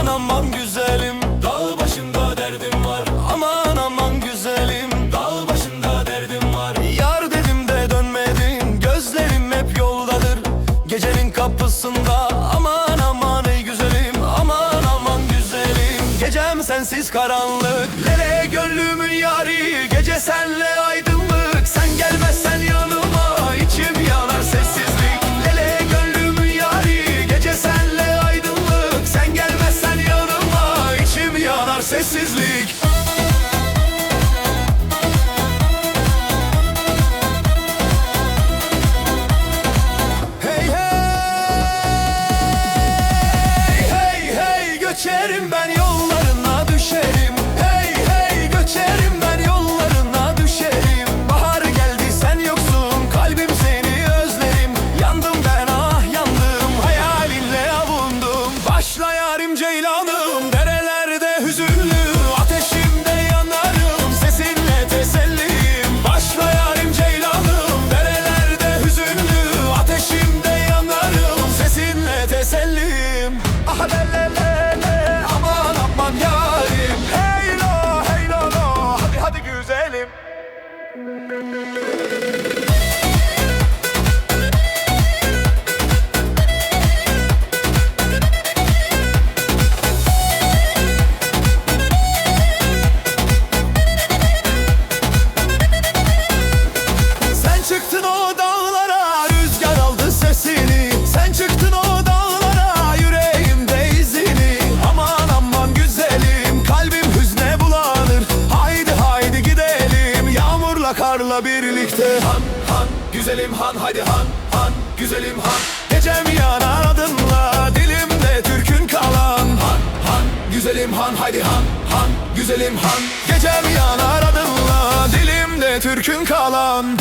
Aman aman güzelim, dağ başında derdim var. Aman aman güzelim, dağ başında derdim var. Yar dedim de dönmedin, gözlerim hep yoldadır. Gecenin kapısında aman aman ey güzelim. Aman aman güzelim, gecem sensiz karanlık. Nereye gönlümün yari, gece senle aydınlık. Sen gelmezsen yanıma içim yanar sessizlik. Lele gönlümün yari, gece senle aydınlık. Sen gelmezsen yanıma içim yanar sessizlik. Hey hey, hey hey göçerim ben yollarına düşerim. Hey hey göçerim ben yollarına düşerim. Bahar geldi sen yoksun, kalbim seni özlerim. Yandım ben ah yandım, hayalinle avundum. Başla yarim ceylanım, derelerde hüzünlü. Ateşimde yanarım, sesinle teselliyim. Başla yarim ceylanım, derelerde hüzünlü. Ateşimde yanarım, sesinle teselliyim. Ah le le le le, aman aman yarim. Hey lo hey lo lo, hadi hadi güzelim. Sen çıktın o dağlara, rüzgar aldı sesini. Sen çıktın o dağlara, yüreğimde izini. Aman aman güzelim, kalbim hüzne bulanır. Haydi haydi gidelim, yağmurla karla birlikte. Han han güzelim han, haydi han han güzelim han. Gecem yanar adınla, dilimde türkün kalan. Han han güzelim han, haydi han han güzelim han. Gecem yanar adınla, dilimde türkün kalan.